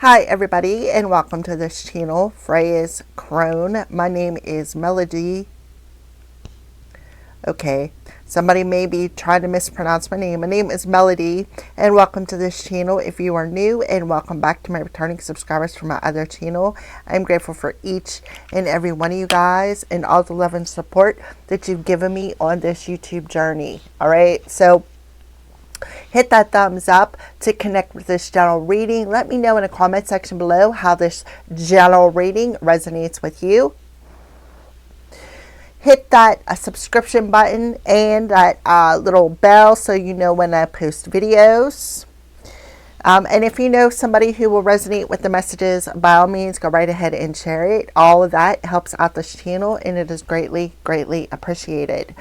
Hi everybody, and welcome to this channel, Freya's Crone. My name is Melody. Okay, somebody may be trying to mispronounce my name. My name is Melody, and welcome to this channel if you are new, and welcome back to my returning subscribers from my other channel. I'm grateful for each and every one of you guys and all the love and support that you've given me on this YouTube journey. All right, so hit that thumbs up to connect with this general reading. Let me know in the comment section below how this general reading resonates with you. Hit that subscription button and that little bell so you know when I post videos. And if you know somebody who will resonate with the messages, by all means, go right ahead and share it. All of that helps out this channel, and it is greatly, greatly appreciated.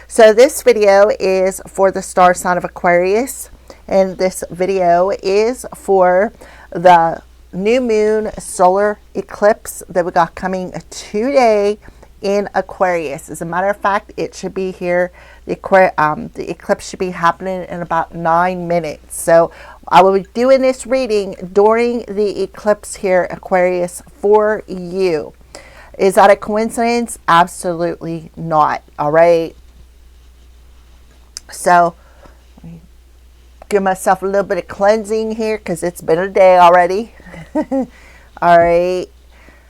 So this video is for the star sign of Aquarius, and this video is for the new moon solar eclipse that we got coming today in Aquarius. As a matter of fact, it should be here. The eclipse should be happening in about 9 minutes. So I will be doing this reading during the eclipse here, Aquarius, for you. Is that a coincidence? Absolutely not. All right. So give myself a little bit of cleansing here because it's been a day already. All right.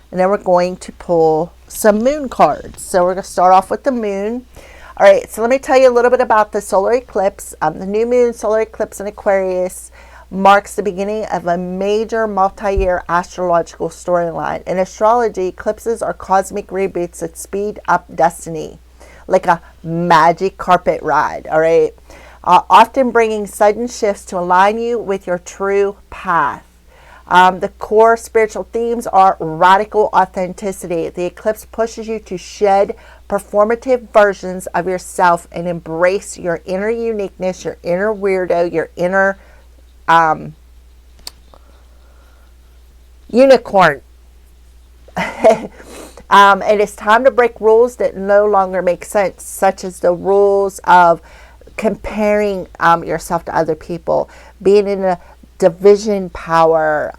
And then we're going to pull some moon cards. So we're going to start off with the moon. All right. So let me tell you a little bit about the solar eclipse. The new moon solar eclipse in Aquarius marks the beginning of a major multi-year astrological storyline. In astrology, eclipses are cosmic reboots that speed up destiny, like a magic carpet ride, all right? Often bringing sudden shifts to align you with your true path. The core spiritual themes are radical authenticity. The eclipse pushes you to shed performative versions of yourself and embrace your inner uniqueness, your inner weirdo, your inner unicorn. And it's time to break rules that no longer make sense, such as the rules of comparing yourself to other people, being in a division power,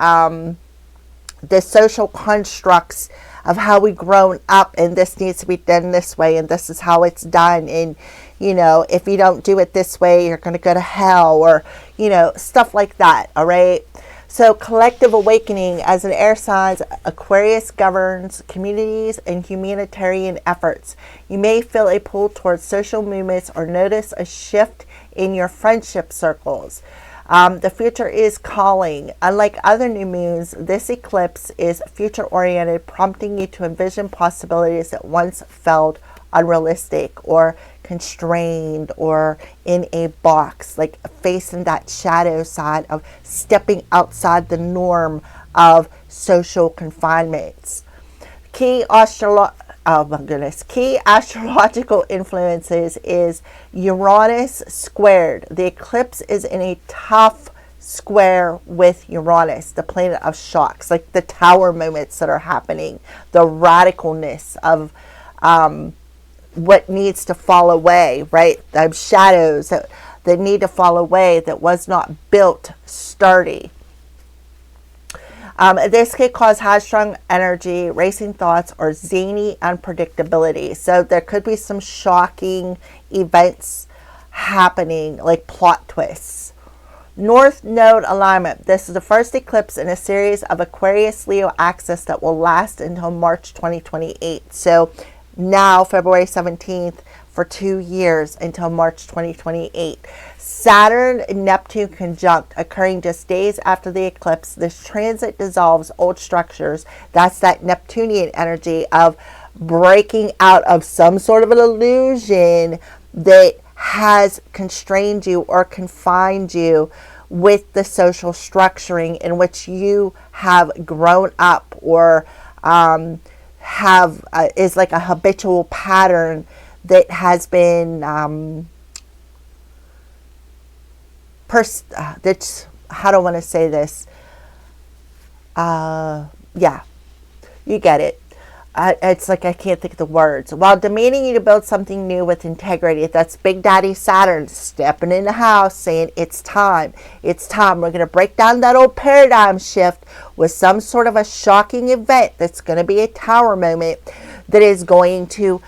the social constructs of how we've grown up, and this needs to be done this way, and this is how it's done, and you know, if you don't do it this way, you're going to go to hell, or you know, stuff like that. All right. So collective awakening. As an air sign, Aquarius governs communities and humanitarian efforts. You may feel a pull towards social movements or notice a shift in your friendship circles. The future is calling. Unlike other new moons, this eclipse is future-oriented, prompting you to envision possibilities that once felt unrealistic or constrained or in a box, like facing that shadow side of stepping outside the norm of social confinements. Key astrological influences is Uranus squared. The eclipse is in a tough square with Uranus, the planet of shocks, like the tower moments that are happening, the radicalness of what needs to fall away, right? The shadows that need to fall away, that was not built sturdy. This could cause high-strung energy, racing thoughts, or zany unpredictability. So there could be some shocking events happening, like plot twists. North Node alignment. This is the first eclipse in a series of Aquarius-Leo axis that will last until March 2028. So now, February 17th, for 2 years until March 2028. Saturn-Neptune conjunct occurring just days after the eclipse. This transit dissolves old structures. That's that Neptunian energy of breaking out of some sort of an illusion that has constrained you or confined you with the social structuring in which you have grown up, or is like a habitual pattern that has been that's, how do I want to say this? Yeah, you get it. it's like I can't think of the words. While demanding you to build something new with integrity, that's Big Daddy Saturn stepping in the house saying, it's time. It's time. We're going to break down that old paradigm shift with some sort of a shocking event that's going to be a tower moment that is going to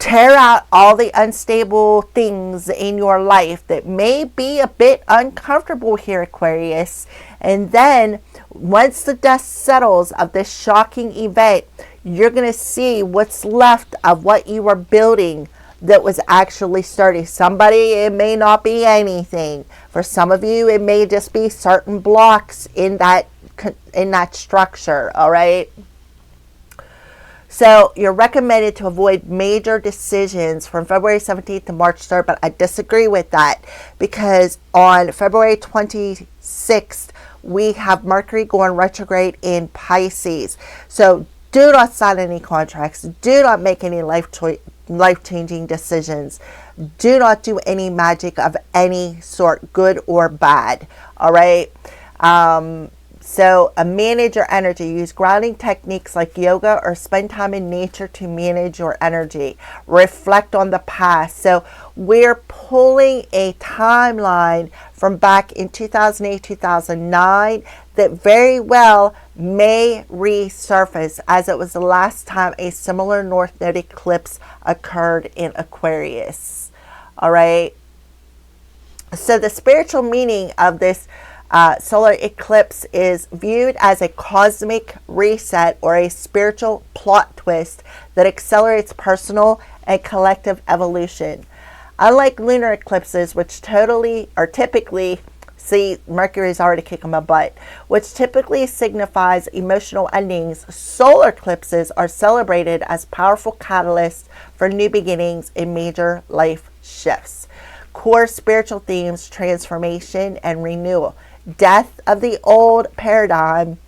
tear out all the unstable things in your life that may be a bit uncomfortable here, Aquarius. And then once the dust settles of this shocking event, you're going to see what's left of what you were building that was actually sturdy. Somebody, it may not be anything. For some of you, it may just be certain blocks in that structure, all right? So you're recommended to avoid major decisions from February 17th to March 3rd, but I disagree with that because on February 26th, we have Mercury going retrograde in Pisces. So do not sign any contracts. Do not make any life-changing decisions. Do not do any magic of any sort, good or bad. All right? So manage your energy. Use grounding techniques like yoga or spend time in nature to manage your energy. Reflect on the past. So we're pulling a timeline from back in 2008, 2009 that very well may resurface, as it was the last time a similar North Node eclipse occurred in Aquarius. All right. So the spiritual meaning of this solar eclipse is viewed as a cosmic reset or a spiritual plot twist that accelerates personal and collective evolution. Unlike lunar eclipses, which typically, see, Mercury's already kicking my butt, which typically signifies emotional endings, solar eclipses are celebrated as powerful catalysts for new beginnings and major life shifts. Core spiritual themes, transformation and renewal. Death of the old paradigm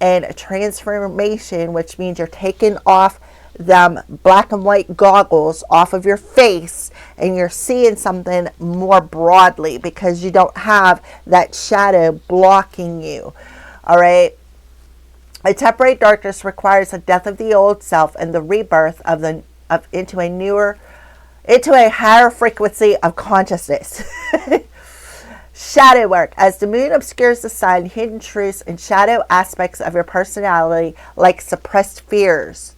and transformation, which means you're taking off them black and white goggles off of your face and you're seeing something more broadly because you don't have that shadow blocking you. All right. A temporary darkness requires the death of the old self and the rebirth into a higher frequency of consciousness. Shadow work. As the moon obscures the sun, hidden truths and shadow aspects of your personality, like suppressed fears,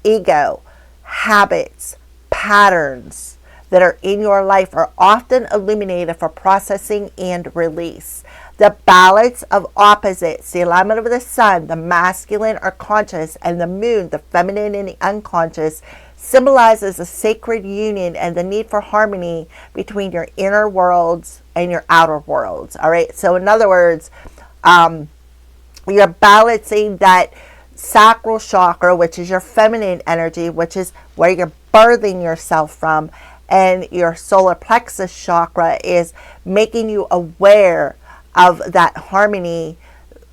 ego, habits, patterns that are in your life, are often illuminated for processing and release. The balance of opposites, the alignment of the sun, the masculine or conscious, and the moon, the feminine and the unconscious, symbolizes a sacred union and the need for harmony between your inner worlds and your outer worlds. All right. So in other words, you're balancing that sacral chakra, which is your feminine energy, which is where you're birthing yourself from, and your solar plexus chakra is making you aware of that harmony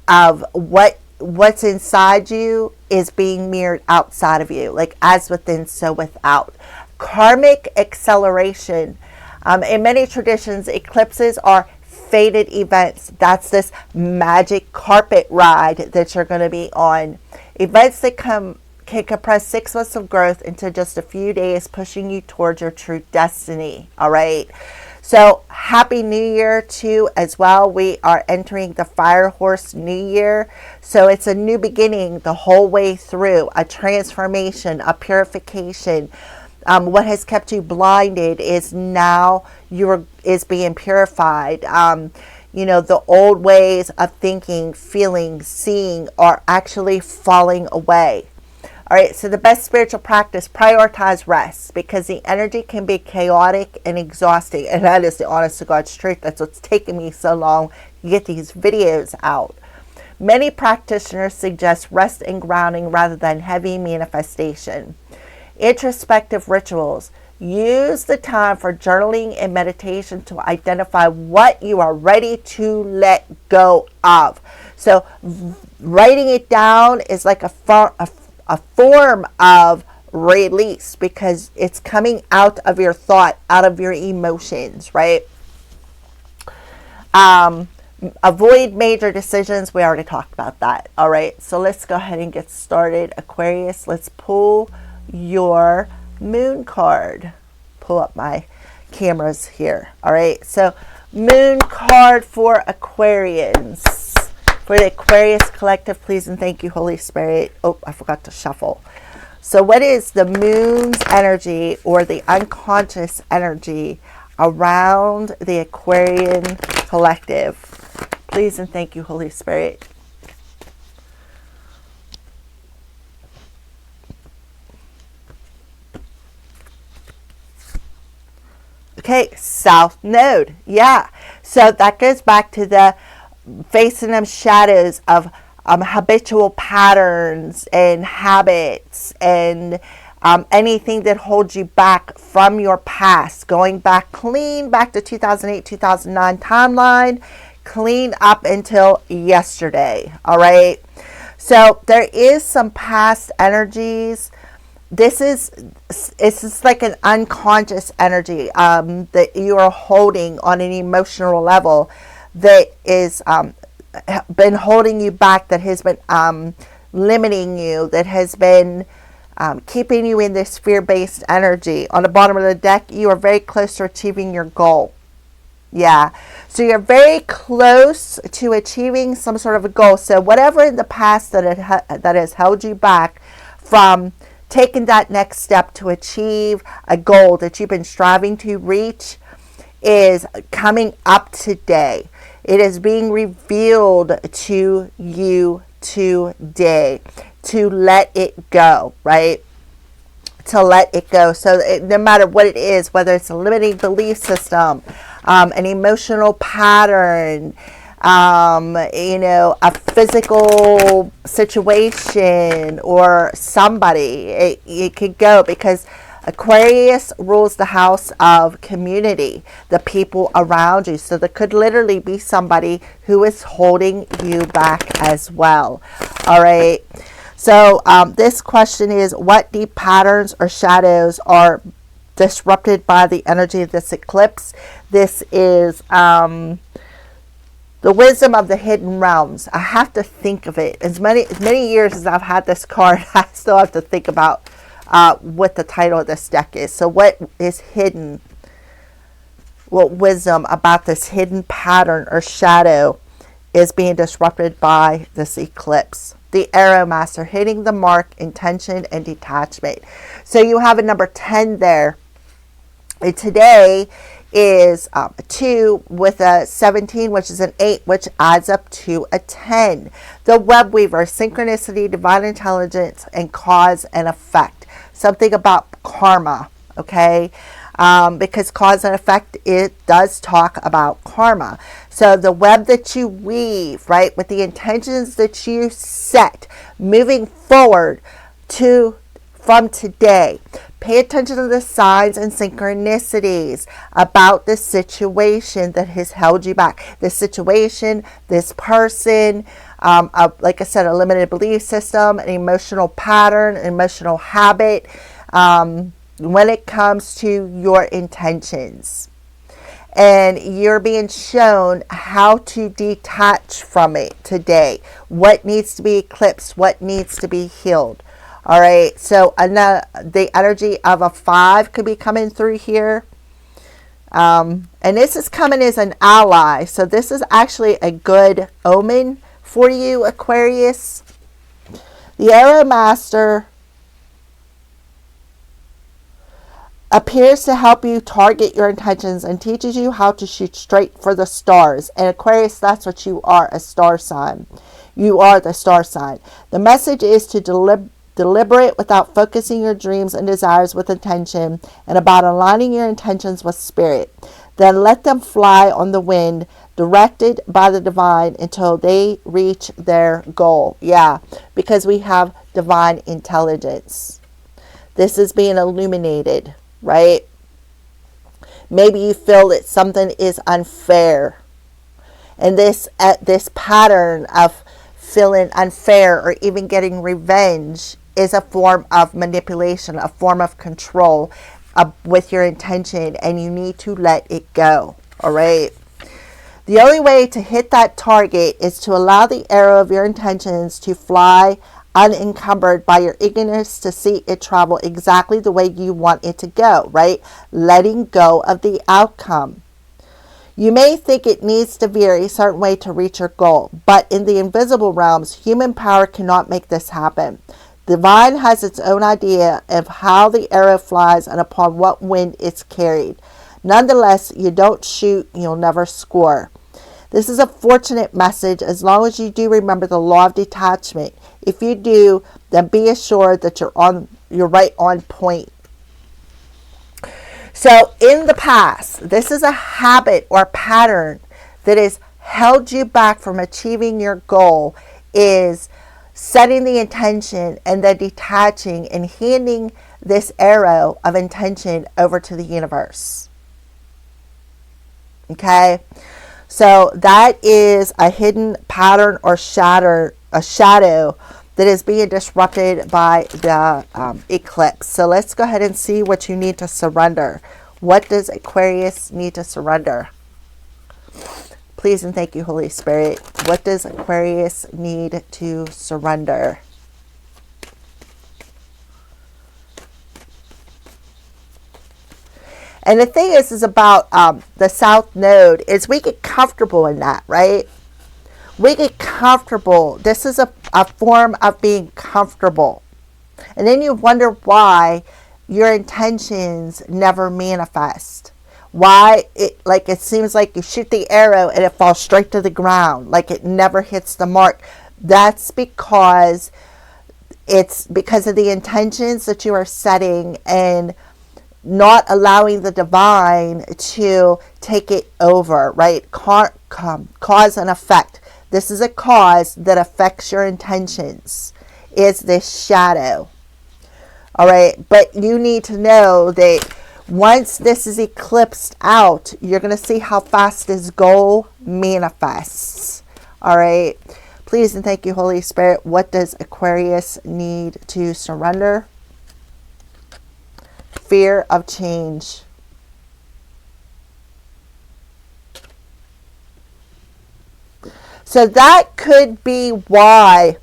of what's inside you is being mirrored outside of you, like as within, so without. Karmic acceleration. In many traditions, eclipses are fated events. That's this magic carpet ride that you're going to be on. Events that can compress 6 months of growth into just a few days, pushing you towards your true destiny. All right. So happy New Year too as well. We are entering the Fire Horse New Year. So it's a new beginning the whole way through, a transformation, a purification. What has kept you blinded is now is being purified. The old ways of thinking, feeling, seeing are actually falling away. All right, so the best spiritual practice, prioritize rest, because the energy can be chaotic and exhausting. And that is the honest to God's truth. That's what's taken me so long to get these videos out. Many practitioners suggest rest and grounding rather than heavy manifestation. Introspective rituals. Use the time for journaling and meditation to identify what you are ready to let go of. So writing it down is like a form of release, because it's coming out of your thought, out of your emotions, right? Avoid major decisions. We already talked about that. All right, so let's go ahead and get started. Aquarius, let's pull your moon card. Pull up my cameras here. All right, so moon card for Aquarians. For the Aquarius collective, please and thank you, Holy Spirit. Oh, I forgot to shuffle. So what is the moon's energy or the unconscious energy around the Aquarian collective? Please and thank you, Holy Spirit. Okay, South Node. Yeah. So that goes back to the facing them shadows of habitual patterns and habits and anything that holds you back from your past. Going back clean back to 2008, 2009 timeline. Clean up until yesterday. All right. So there is some past energies. It's just like an unconscious energy that you are holding on an emotional level that is been holding you back, that has been limiting you, that has been keeping you in this fear-based energy. On the bottom of the deck, you are very close to achieving your goal. Yeah, so you're very close to achieving some sort of a goal. So whatever in the past that has held you back from taking that next step to achieve a goal that you've been striving to reach is coming up today. It is being revealed to you today to let it go, right? To let it go. So no matter what it is, whether it's a limiting belief system, an emotional pattern, a physical situation or somebody, it could go, because Aquarius rules the house of community, the people around you. So there could literally be somebody who is holding you back as well. All right. So this question is, what deep patterns or shadows are disrupted by the energy of this eclipse? This is the wisdom of the hidden realms. I have to think of it. As many years as I've had this card, I still have to think about what the title of this deck is. So what is hidden? What wisdom about this hidden pattern or shadow is being disrupted by this eclipse? The Arrow Master, hitting the mark, intention, and detachment. So you have a number 10 there. And today is 2 with a 17, which is an 8, which adds up to a 10. The Web Weaver, synchronicity, divine intelligence, and cause and effect. Something about karma, okay? Because cause and effect, it does talk about karma. So the web that you weave, right, with the intentions that you set moving forward from today. Pay attention to the signs and synchronicities about the situation that has held you back. This situation, this person, like I said, a limited belief system, an emotional pattern, an emotional habit, when it comes to your intentions. And you're being shown how to detach from it today. What needs to be eclipsed, what needs to be healed. All right, so the energy of a 5 could be coming through here. And this is coming as an ally. So this is actually a good omen for you, Aquarius. The Arrow Master appears to help you target your intentions and teaches you how to shoot straight for the stars. And Aquarius, that's what you are, a star sign. You are the star sign. The message is to deliberate without focusing your dreams and desires with intention, and about aligning your intentions with spirit. Then let them fly on the wind, directed by the divine until they reach their goal. Yeah, because we have divine intelligence. This is being illuminated, right? Maybe you feel that something is unfair. And this pattern of feeling unfair or even getting revenge is a form of manipulation, a form of control with your intention, and you need to let it go. All right. The only way to hit that target is to allow the arrow of your intentions to fly unencumbered by your eagerness to see it travel exactly the way you want it to go, right? Letting go of the outcome. You may think it needs to veer a certain way to reach your goal, but in the invisible realms, human power cannot make this happen. Divine has its own idea of how the arrow flies and upon what wind it's carried. Nonetheless, you don't shoot, you'll never score. This is a fortunate message as long as you do remember the law of detachment. If you do, then be assured that you're right on point. So in the past, this is a habit or pattern that has held you back from achieving your goal, is setting the intention and then detaching and handing this arrow of intention over to the universe. Okay? So that is a hidden pattern or shadow that is being disrupted by the eclipse. So let's go ahead and see what you need to surrender. What does Aquarius need to surrender? Please and thank you, Holy Spirit. What does Aquarius need to surrender? And the thing is about the South Node is we get comfortable in that, right? We get comfortable. This is a form of being comfortable. And then you wonder why your intentions never manifest. Why it seems like you shoot the arrow and it falls straight to the ground, like it never hits the mark. That's because it's because of the intentions that you are setting and not allowing the divine to take it over, right? Cause and effect. This is a cause that affects your intentions, is this shadow. All right, but you need to know that once this is eclipsed out, you're going to see how fast this goal manifests. All right, please and thank you, Holy Spirit. What does Aquarius need to surrender? Fear of change. So that could be why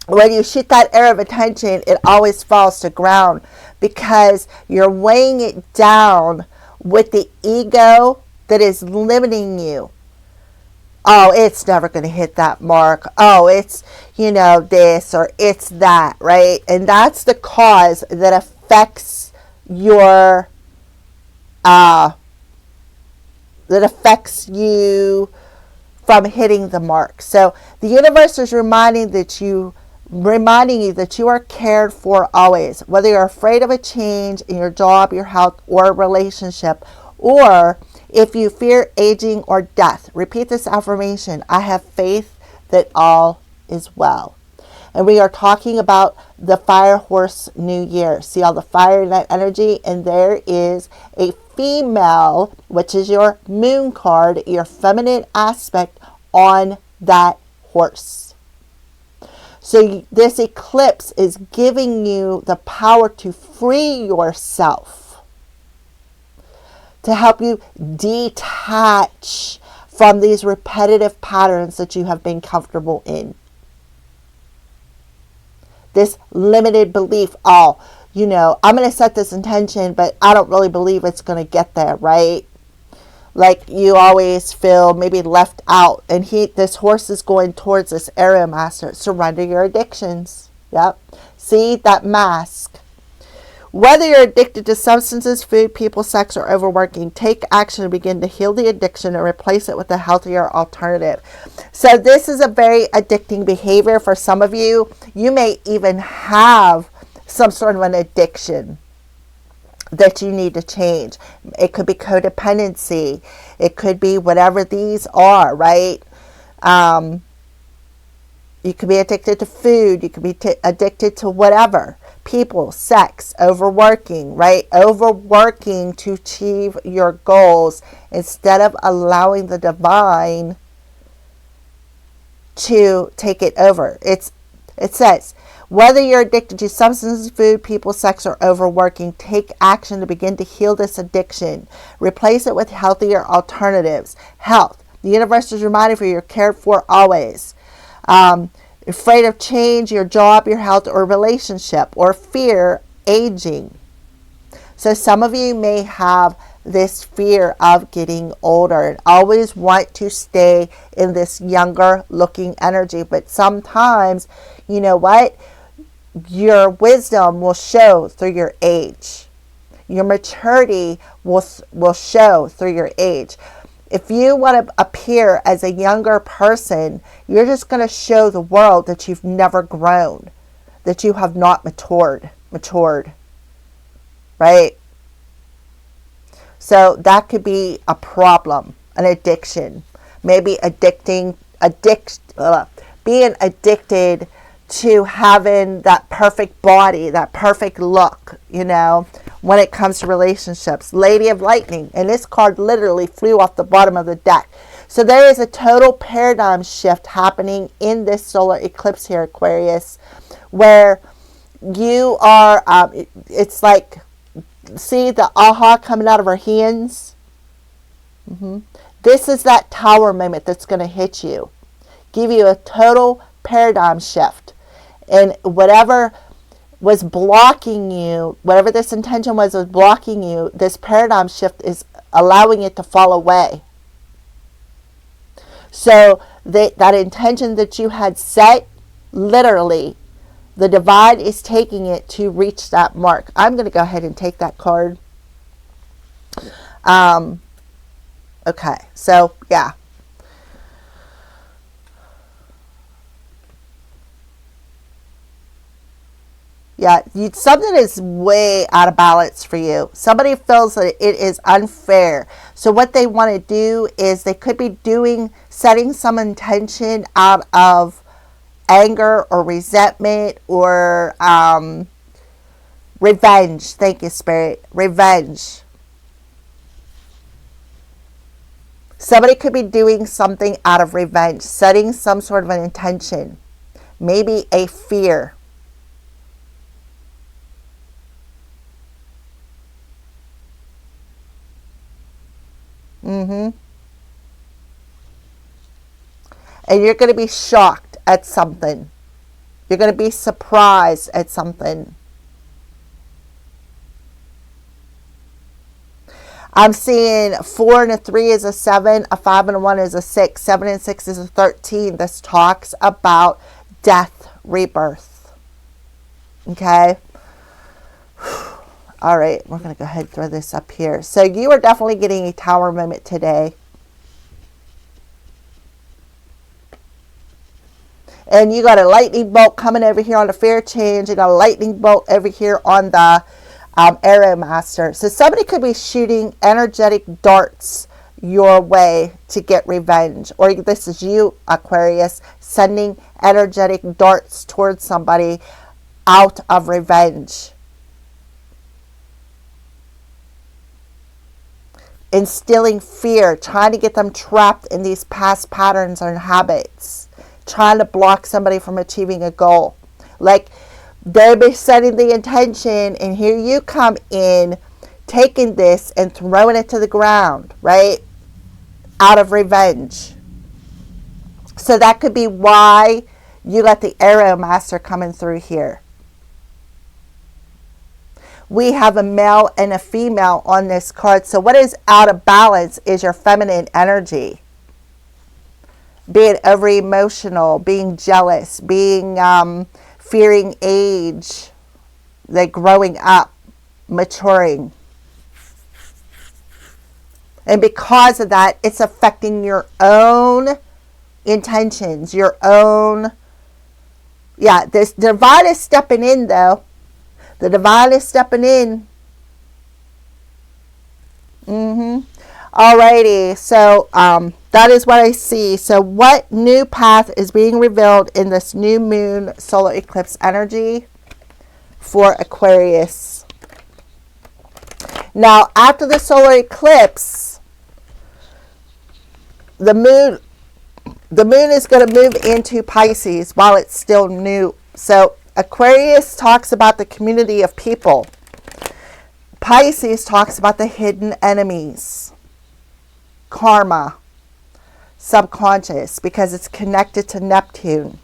when you shoot that arrow of attention, it always falls to ground, because you're weighing it down with the ego that is limiting you. Oh, it's never going to hit that mark. Oh, it's, this or it's that, right? And that's the cause that affects your that affects you from hitting the mark. So the universe is reminding you that you are cared for always, whether you're afraid of a change in your job, your health, or relationship, or if you fear aging or death. Repeat this affirmation: I have faith that all is well. And we are talking about the Fire Horse New Year. See all the fire in that energy? And there is a female, which is your moon card, your feminine aspect on that horse. So this eclipse is giving you the power to free yourself, to help you detach from these repetitive patterns that you have been comfortable in. This limited belief, I'm going to set this intention, but I don't really believe it's going to get there, right? Like you always feel maybe left out. And this horse is going towards this area master. Surrender your addictions. Yep. See that mask. Whether you're addicted to substances, food, people, sex, or overworking, take action and begin to heal the addiction and replace it with a healthier alternative. So this is a very addicting behavior for some of you. You may even have some sort of an addiction that you need to change. It could be codependency. It could be whatever these are, right? You could be addicted to food. You could be addicted to whatever. People, sex, overworking, right? Overworking to achieve your goals instead of allowing the divine to take it over. It says, whether you're addicted to substances, food, people, sex, or overworking, take action to begin to heal this addiction. Replace it with healthier alternatives. Health. The universe is reminding you you're cared for always. Afraid of change, your job, your health, or relationship, or fear aging. So some of you may have this fear of getting older and always want to stay in this younger looking energy. But sometimes, you know what? Your wisdom will show through your age. Your maturity will show through your age. If you want to appear as a younger person, you're just going to show the world that you've never grown, that you have not matured, right? So that could be a problem, an addiction, maybe being addicted to having that perfect body, that perfect look, when it comes to relationships. Lady of Lightning, and this card literally flew off the bottom of the deck. So there is a total paradigm shift happening in this solar eclipse here, Aquarius, where you are, it's like, see the aha coming out of her hands? This is that tower moment that's going to hit you. Give you a total paradigm shift. And whatever was blocking you, whatever this intention was blocking you, this paradigm shift is allowing it to fall away. So that intention that you had set, literally, the divine is taking it to reach that mark. I'm going to go ahead and take that card. Okay, so yeah. Yeah, something is way out of balance for you. Somebody feels that it is unfair. So what they want to do is they could be setting some intention out of anger or resentment or revenge. Thank you, Spirit. Revenge. Somebody could be doing something out of revenge, setting some sort of an intention. Maybe a fear. And you're going to be shocked at something. You're going to be surprised at something. I'm seeing 4 and a 3 is a 7, a 5 and a 1 is a 6, 7 and 6 is a 13. This talks about death, rebirth. Okay? All right, we're going to go ahead and throw this up here. So you are definitely getting a tower moment today. And you got a lightning bolt coming over here on the fair change. You got a lightning bolt over here on the Arrow Master. So somebody could be shooting energetic darts your way to get revenge. Or this is you, Aquarius, sending energetic darts towards somebody out of revenge. Instilling fear, trying to get them trapped in these past patterns and habits. Trying to block somebody from achieving a goal. Like they'll be setting the intention, and here you come in, taking this and throwing it to the ground, right? Out of revenge. So that could be why you got the Arrow Master coming through here. We have a male and a female on this card. So what is out of balance is your feminine energy. Being over emotional, being jealous, being fearing age, like growing up, maturing. And because of that, it's affecting your own intentions, your own. Yeah, this divine is stepping in though. The divine is stepping in. Alrighty, so that is what I see. So what new path is being revealed in this new moon solar eclipse energy for Aquarius? Now, after the solar eclipse, the moon is going to move into Pisces while it's still new. So Aquarius talks about the community of people. Pisces talks about the hidden enemies. Karma. subconscious because it's connected to Neptune.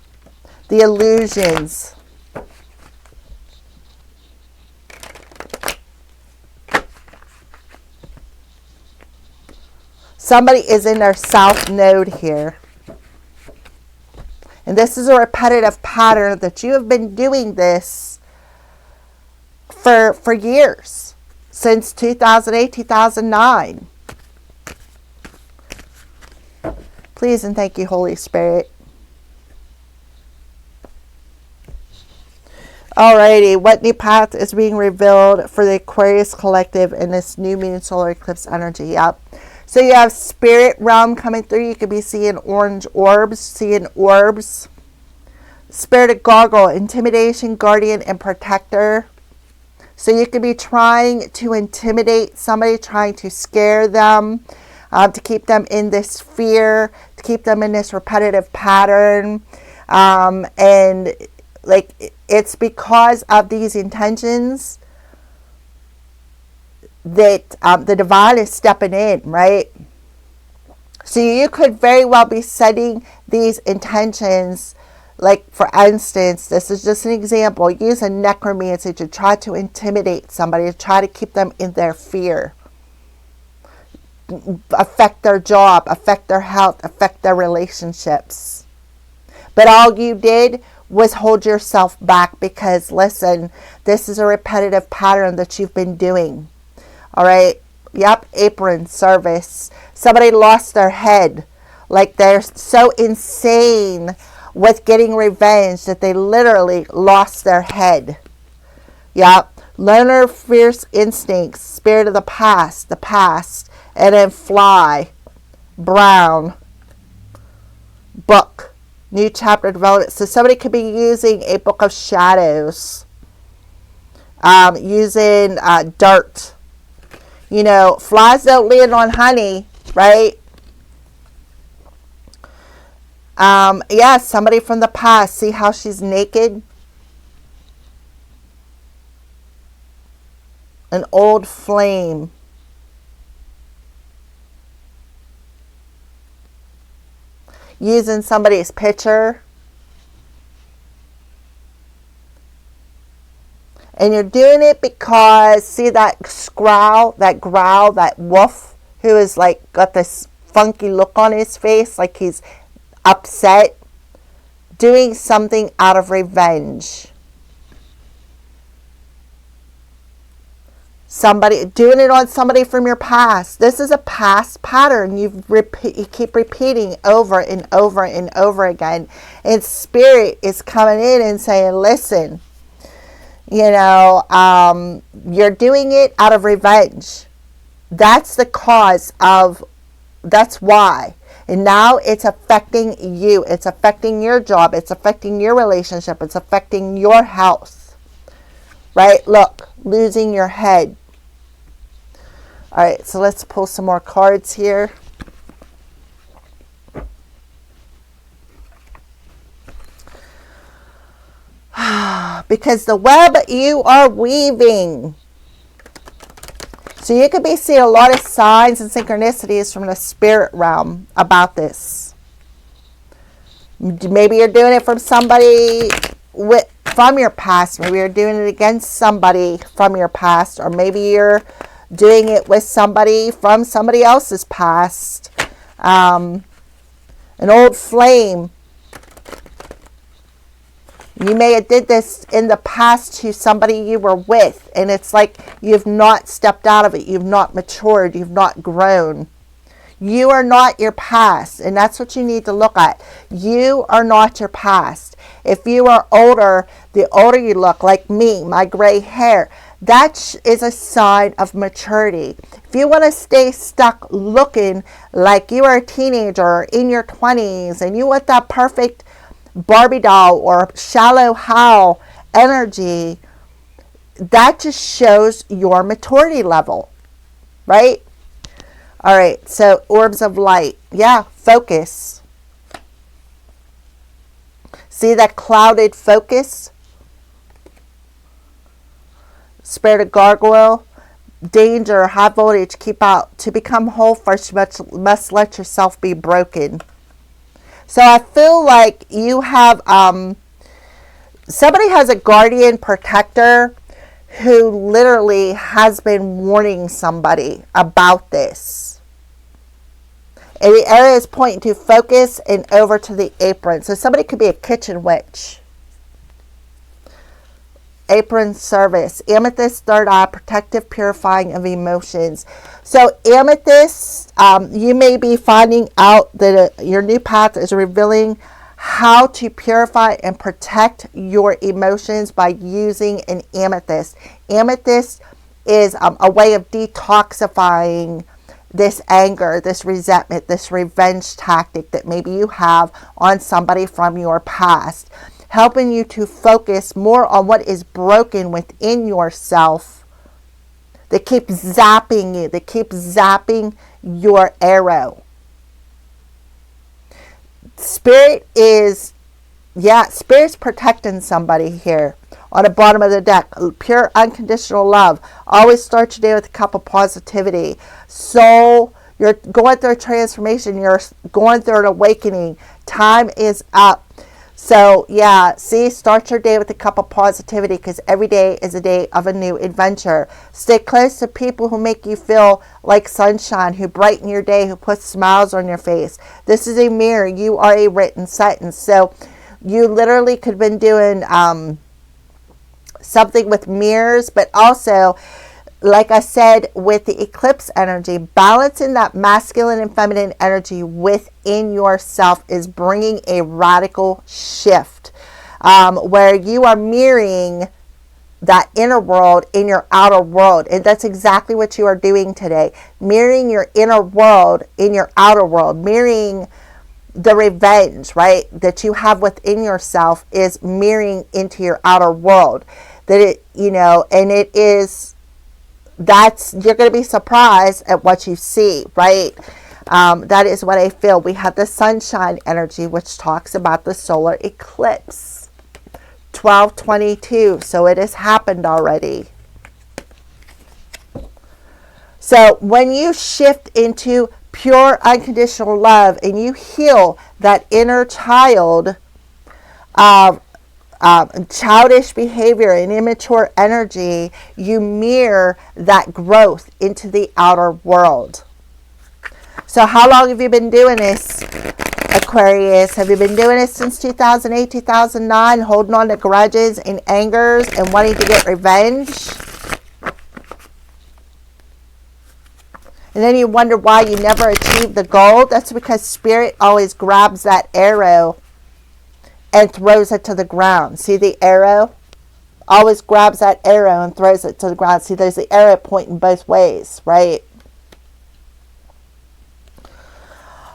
The illusions. Somebody is in their south node here. And this is a repetitive pattern that you have been doing this for years. Since 2008, 2009. Please and thank you, Holy Spirit. Alrighty, what new path is being revealed for the Aquarius collective in this new moon solar eclipse energy? Yep. So you have spirit realm coming through. You could be seeing orange orbs, seeing orbs. Spirit gargoyle, intimidation, guardian, and protector. So you could be trying to intimidate somebody, trying to scare them, to keep them in this fear, to keep them in this repetitive pattern. And like it's because of these intentions that the divine is stepping in, right? So you could very well be setting these intentions, like for instance, this is just an example, use a necromancy to try to intimidate somebody, to try to keep them in their fear, affect their job, affect their health, affect their relationships. But all you did was hold yourself back because, listen, this is a repetitive pattern that you've been doing. All right. Yep. Apron service. Somebody lost their head. Like they're so insane with getting revenge that they literally lost their head. Yep. Learner, fierce instincts, spirit of the past, and then fly, brown, book, new chapter development. So somebody could be using a book of shadows, using dirt. You know, flies don't land on honey, right? Yeah, somebody from the past. See how she's naked? An old flame. Using somebody's picture. And you're doing it because, see that growl, that wolf who is like got this funky look on his face, like he's upset, doing something out of revenge. Somebody doing it on somebody from your past. This is a past pattern you keep repeating over and over and over again. And spirit is coming in and saying, listen, you know, you're doing it out of revenge. That's the cause of, that's why. And now it's affecting you. It's affecting your job. It's affecting your relationship. It's affecting your health. Right? Look, losing your head. All right, so let's pull some more cards here. Because the web you are weaving. So you could be seeing a lot of signs and synchronicities from the spirit realm about this. Maybe you're doing it from somebody from your past. Maybe you're doing it against somebody from your past. Or maybe you're doing it with somebody from somebody else's past. An old flame. You may have did this in the past to somebody you were with, and it's like you've not stepped out of it. You've not matured. You've not grown. You are not your past, and that's what you need to look at. You are not your past. If you are older, the older you look, like me, my gray hair, that is a sign of maturity. If you want to stay stuck looking like you are a teenager or in your 20s, and you want that perfect Barbie doll or shallow how energy, that just shows your maturity level, right? All right, so orbs of light. Yeah, focus. See that clouded focus? Spirit of gargoyle. Danger, high voltage, keep out. To become whole first, you must let yourself be broken. So I feel like you have, somebody has a guardian protector who literally has been warning somebody about this. And the area is pointing to focus and over to the apron. So somebody could be a kitchen witch. Apron service. Amethyst, third eye, protective, purifying of emotions. So amethyst, you may be finding out that your new path is revealing how to purify and protect your emotions by using an amethyst. Amethyst is a way of detoxifying this anger, this resentment, this revenge tactic that maybe you have on somebody from your past, helping you to focus more on what is broken within yourself that keeps zapping you, that keeps zapping your arrow. Spirit is, Spirit's protecting somebody here on the bottom of the deck. Pure unconditional love. Always start your day with a cup of positivity. Soul, you're going through a transformation. You're going through an awakening. Time is up. So start your day with a cup of positivity, because every day is a day of a new adventure. Stay close to people who make you feel like sunshine, who brighten your day, who put smiles on your face. This is a mirror. You are a written sentence. So you literally could have been doing something with mirrors, but also, like I said, with the eclipse energy, balancing that masculine and feminine energy within yourself is bringing a radical shift, where you are mirroring that inner world in your outer world. And that's exactly what you are doing today. Mirroring your inner world in your outer world. Mirroring the revenge, right, that you have within yourself is mirroring into your outer world. That it, and it is, you're going to be surprised at what you see, right? That is what I feel. We have the sunshine energy, which talks about the solar eclipse. 12/22. So it has happened already. So when you shift into pure unconditional love and you heal that inner child of childish behavior and immature energy, you mirror that growth into the outer world. So how long have you been doing this, Aquarius? Have you been doing it since 2008, 2009, holding on to grudges and angers and wanting to get revenge? And then you wonder why you never achieved the goal? That's because Spirit always grabs that arrow and throws it to the ground. See the arrow? Always grabs that arrow and throws it to the ground. See, there's the arrow pointing both ways, right?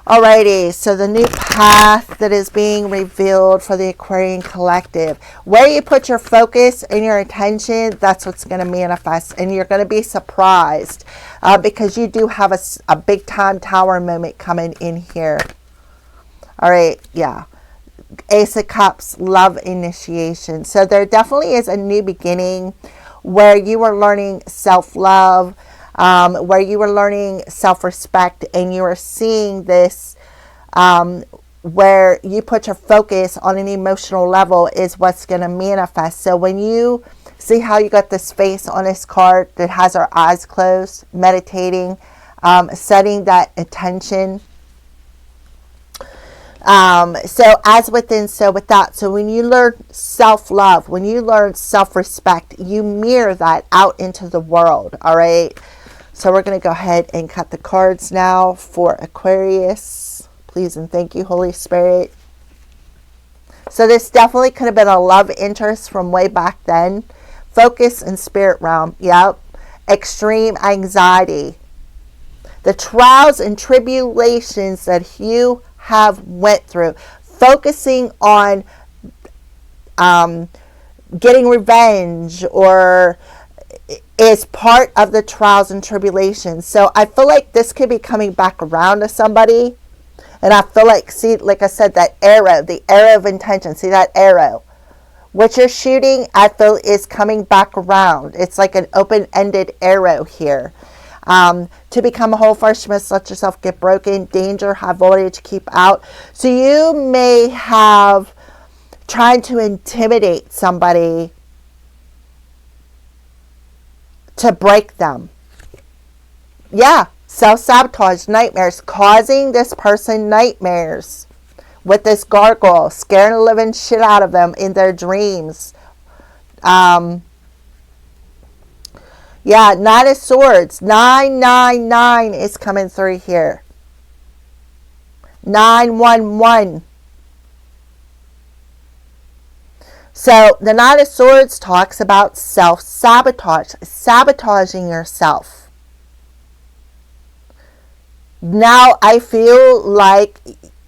Alrighty, so the new path that is being revealed for the Aquarian collective. Where you put your focus and your attention, that's what's going to manifest. And you're going to be surprised because you do have a big time tower moment coming in here. Alright, Ace of Cups, love initiation. So there definitely is a new beginning where you are learning self-love, where you are learning self-respect, and you are seeing this where you put your focus on an emotional level is what's going to manifest. So when you see how you got this face on this card that has our eyes closed, meditating, setting that attention. So as within, so without. So when you learn self-love, when you learn self-respect, you mirror that out into the world. All right. So we're going to go ahead and cut the cards now for Aquarius. Please and thank you, Holy Spirit. So this definitely could have been a love interest from way back then. Focus and spirit realm. Yep. Extreme anxiety. The trials and tribulations that you have went through, focusing on getting revenge or is part of the trials and tribulations. So I feel like this could be coming back around to somebody, and I feel like, see, like I said, that arrow, the arrow of intention, see that arrow, what you're shooting, I feel is coming back around. It's like an open-ended arrow here. To become a whole first, you must let yourself get broken. Danger, high voltage, keep out. So you may have tried to intimidate somebody to break them. Yeah, self-sabotage, nightmares, causing this person nightmares with this gargoyle, scaring the living shit out of them in their dreams. Yeah, Knight of Swords, 999 is coming through here. 911. So the Knight of Swords talks about self-sabotage, sabotaging yourself. Now I feel like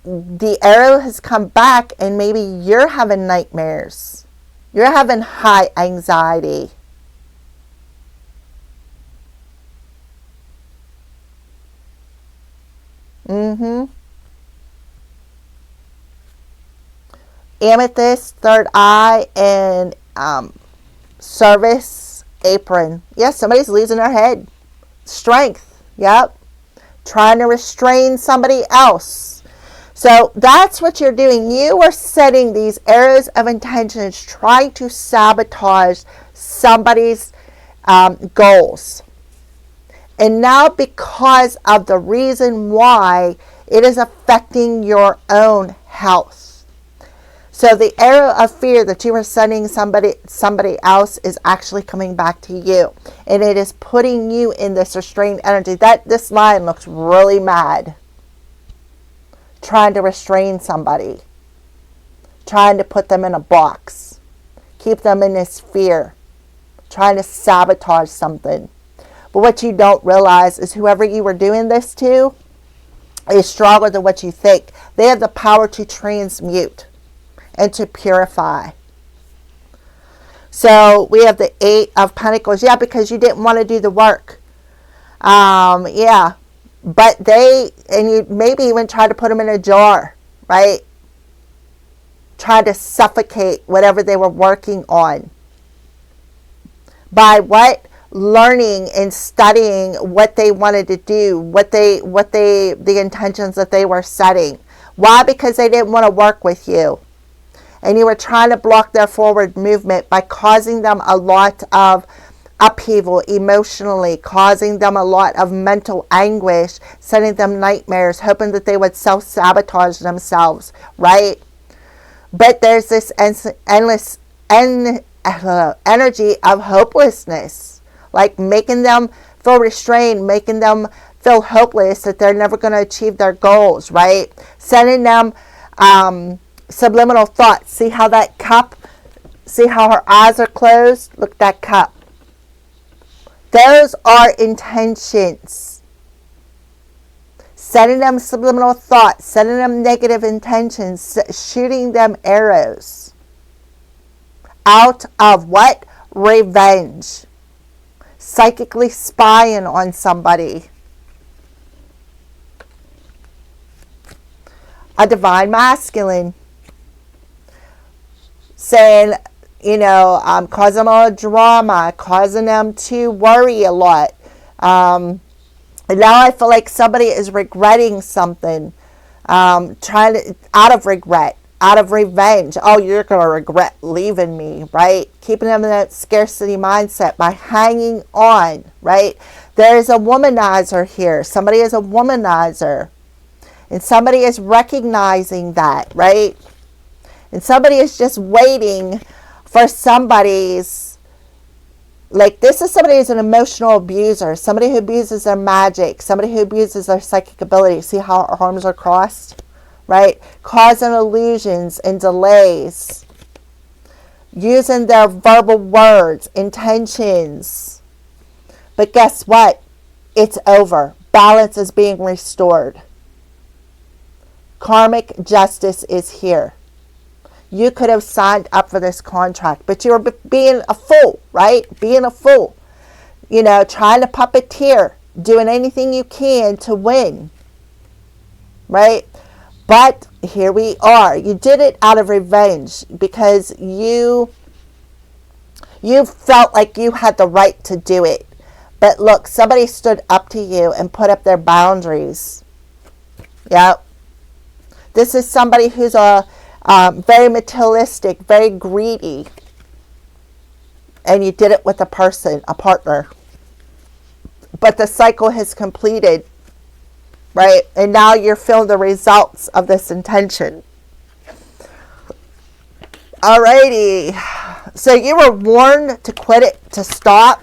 the arrow has come back and maybe you're having nightmares. You're having high anxiety. Amethyst, third eye, and service apron. Yes, somebody's losing their head. Strength. Yep. Trying to restrain somebody else. So that's what you're doing. You are setting these arrows of intentions, trying to sabotage somebody's goals. And now because of the reason why, it is affecting your own health. So the arrow of fear that you were sending somebody else is actually coming back to you. And it is putting you in this restrained energy. This line looks really mad. Trying to restrain somebody. Trying to put them in a box. Keep them in this fear. Trying to sabotage something. But what you don't realize is whoever you were doing this to is stronger than what you think. They have the power to transmute and to purify. So we have the 8 of Pentacles. Yeah, because you didn't want to do the work. Yeah. But you maybe even try to put them in a jar, right? Try to suffocate whatever they were working on. By what? Learning and studying what they wanted to do, the intentions that they were setting. Why? Because they didn't want to work with you. And you were trying to block their forward movement by causing them a lot of upheaval emotionally, causing them a lot of mental anguish, sending them nightmares, hoping that they would self-sabotage themselves, right? But there's this endless energy of hopelessness. Like making them feel restrained, making them feel hopeless, that they're never going to achieve their goals, right? Sending them subliminal thoughts. See how that cup, see how her eyes are closed? Look at that cup. Those are intentions. Sending them subliminal thoughts, sending them negative intentions, shooting them arrows. Out of what? Revenge. Psychically spying on somebody. A divine masculine. Saying, causing them a drama, causing them to worry a lot. And now I feel like somebody is regretting something. Out of regret. Out of revenge. Oh, you're going to regret leaving me, right? Keeping them in that scarcity mindset by hanging on, right? There's a womanizer here. Somebody is a womanizer. And somebody is recognizing that, right? And somebody is just waiting for somebody's, like this is somebody who's an emotional abuser. Somebody who abuses their magic. Somebody who abuses their psychic ability. See how our arms are crossed? Right? Causing illusions and delays. Using their verbal words, intentions. But guess what? It's over. Balance is being restored. Karmic justice is here. You could have signed up for this contract, but you were being a fool, right? Being a fool. Trying to puppeteer. Doing anything you can to win. Right? But here we are. You did it out of revenge because you felt like you had the right to do it. But look, somebody stood up to you and put up their boundaries. Yep. This is somebody who's very materialistic, very greedy. And you did it with a person, a partner. But the cycle has completed, right? And now you're feeling the results of this intention. Alrighty. So you were warned to quit it, to stop.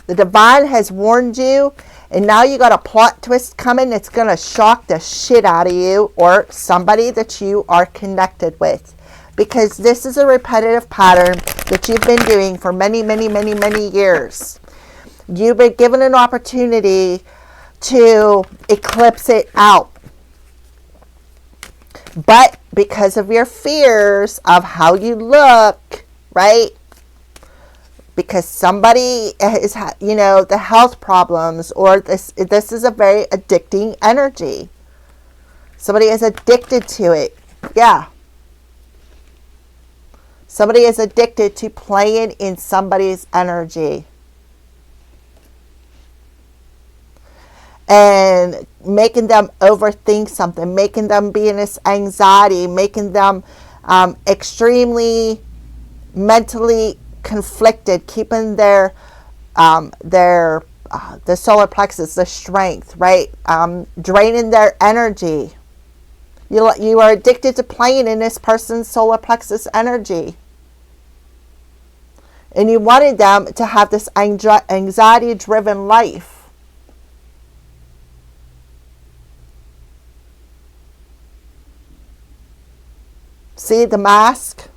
The divine has warned you. And now you got a plot twist coming that's going to shock the shit out of you or somebody that you are connected with. Because this is a repetitive pattern that you've been doing for many, many, many, many years. You've been given an opportunity to eclipse it out. But because of your fears of how you look, right? Because somebody is, the health problems, or this is a very addicting energy. Somebody is addicted to it. Yeah. Somebody is addicted to playing in somebody's energy. And making them overthink something, making them be in this anxiety, making them extremely mentally conflicted, keeping the solar plexus, the strength, right? Draining their energy. You are addicted to playing in this person's solar plexus energy. And you wanted them to have this anxiety-driven life. See the mask?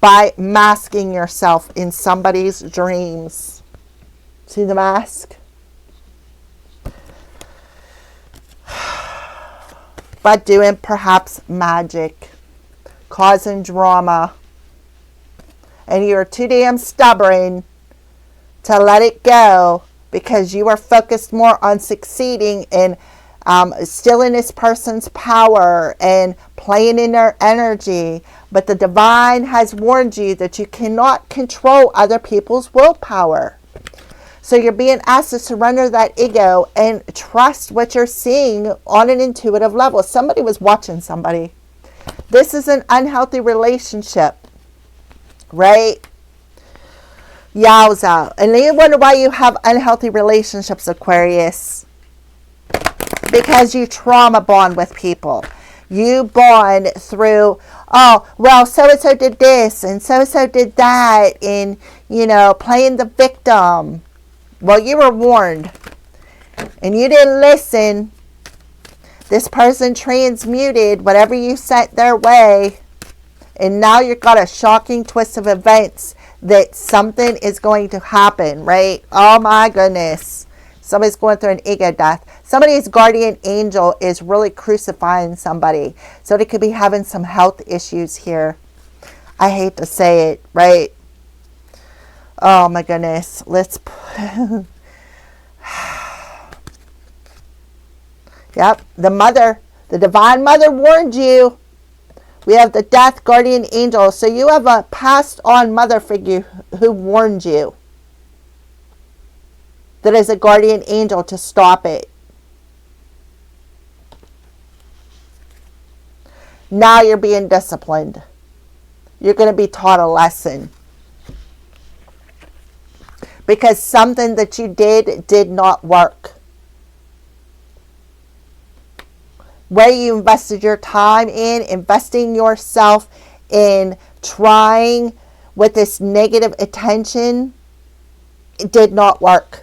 By masking yourself in somebody's dreams. See the mask? By doing perhaps magic, causing drama. And you're too damn stubborn to let it go because you are focused more on succeeding and stealing this person's power and playing in their energy. But the divine has warned you that you cannot control other people's willpower. So you're being asked to surrender that ego and trust what you're seeing on an intuitive level. Somebody was watching somebody. This is an unhealthy relationship, right? Yowza. And you wonder why you have unhealthy relationships, Aquarius. Because you trauma bond with people. You bond through, oh, well, so-and-so did this and so-and-so did that, and, playing the victim. Well, you were warned and you didn't listen. This person transmuted whatever you sent their way, and now you've got a shocking twist of events that something is going to happen, right? Oh my goodness. Somebody's going through an ego death. Somebody's guardian angel is really crucifying somebody. So they could be having some health issues here. I hate to say it, right? Oh my goodness. Yep. The divine mother warned you. We have the death guardian angel. So you have a passed on mother figure who warned you. That is a guardian angel to stop it. Now you're being disciplined. You're going to be taught a lesson. Because something that you did not work. Where you invested your time in, investing yourself in trying with this negative attention, it did not work.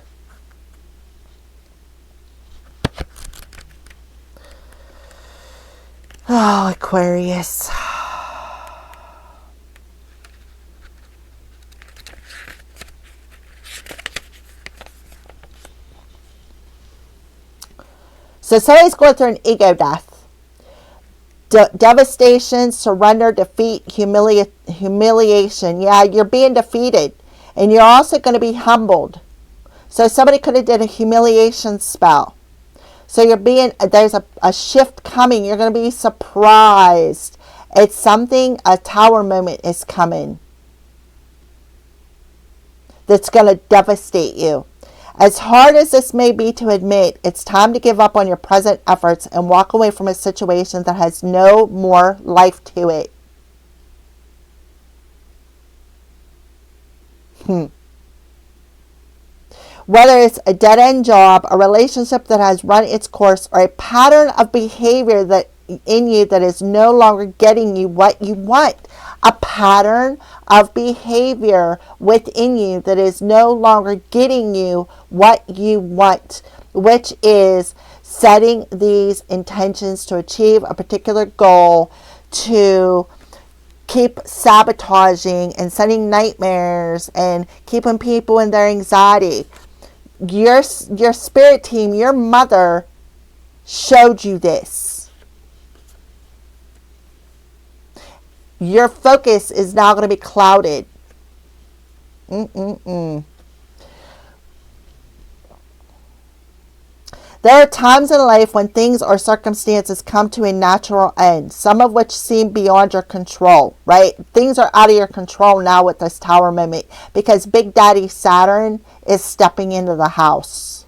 Oh, Aquarius. So somebody's going through an ego death. Devastation, surrender, defeat, humiliation. Yeah, you're being defeated. And you're also going to be humbled. So somebody could have did a humiliation spell. So there's a shift coming. You're going to be surprised. It's something, a tower moment is coming. that's going to devastate you. As hard as this may be to admit, it's time to give up on your present efforts and walk away from a situation that has no more life to it. Whether it's a dead-end job, a relationship that has run its course, or a pattern of behavior that in you that is no longer getting you what you want. A pattern of behavior within you that is no longer getting you what you want, which is setting these intentions to achieve a particular goal, to keep sabotaging and sending nightmares and keeping people in their anxiety. Your spirit team, your mother showed you this. Your focus is now going to be clouded. There are times in life when things or circumstances come to a natural end, some of which seem beyond your control, right? Things are out of your control now with this Tower moment because Big Daddy Saturn is stepping into the house.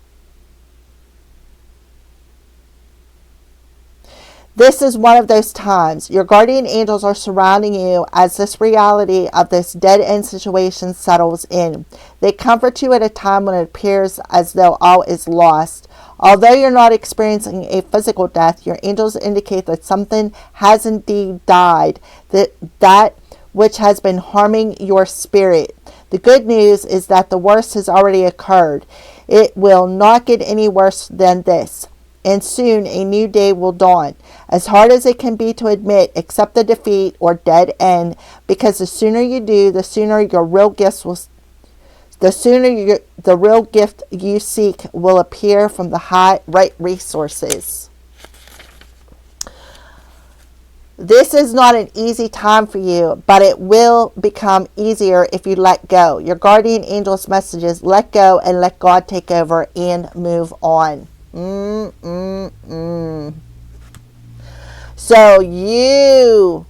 This is one of those times. Your guardian angels are surrounding you as this reality of this dead-end situation settles in. They comfort you at a time when it appears as though all is lost. Although you're not experiencing a physical death, your angels indicate that something has indeed died, that which has been harming your spirit. The good news is that the worst has already occurred. It will not get any worse than this. And soon a new day will dawn. As hard as it can be to admit, accept the defeat or dead end, because the sooner you do, the sooner the real gift you seek will appear from the right resources. This is not an easy time for you, but it will become easier if you let go. Your guardian angel's message is let go and let God take over and move on. So you're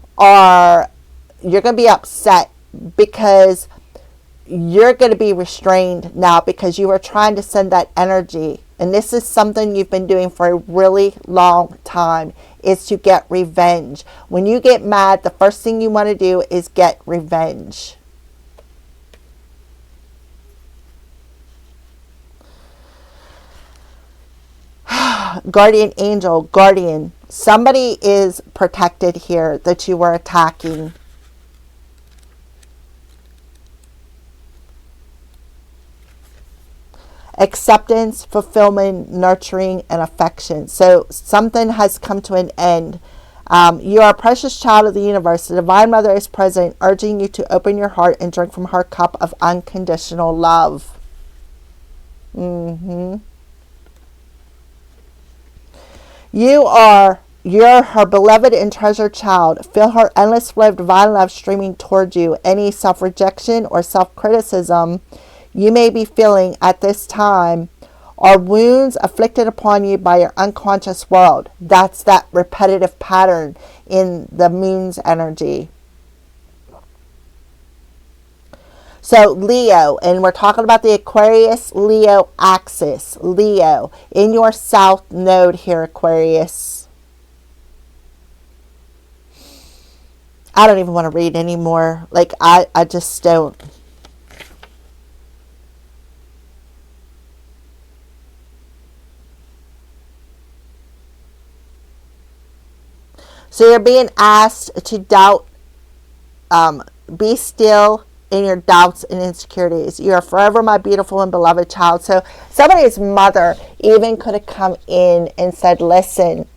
going to be upset because you're going to be restrained now because you are trying to send that energy. And this is something you've been doing for a really long time, is to get revenge. When you get mad, the first thing you want to do is get revenge. Guardian angel, guardian. Somebody is protected here that you were attacking. Acceptance, fulfillment, nurturing, and affection. So something has come to an end. You are a precious child of the universe. The Divine Mother is present, urging you to open your heart and drink from her cup of unconditional love. You're her beloved and treasured child. Feel her endless flow of divine love streaming toward you. Any self-rejection or self-criticism you may be feeling at this time are wounds inflicted upon you by your unconscious world. That's that repetitive pattern in the moon's energy. So Leo, and we're talking about the Aquarius Leo axis. Leo, in your south node here, Aquarius. I don't even want to read anymore. Like, I just don't. So you're being asked to doubt, be still in your doubts and insecurities. You are forever my beautiful and beloved child. So somebody's mother even could have come in and said, listen,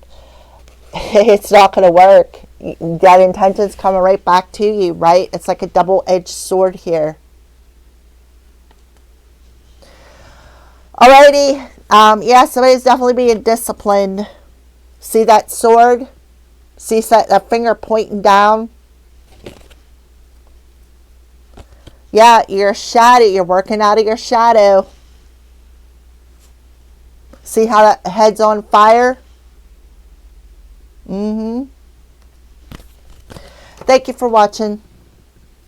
it's not going to work. That intention's coming right back to you, right? It's like a double-edged sword here. Alrighty. Yeah, somebody's definitely being disciplined. See that sword? See that finger pointing down? Yeah, your shadow. You're working out of your shadow. See how that head's on fire? Thank you for watching.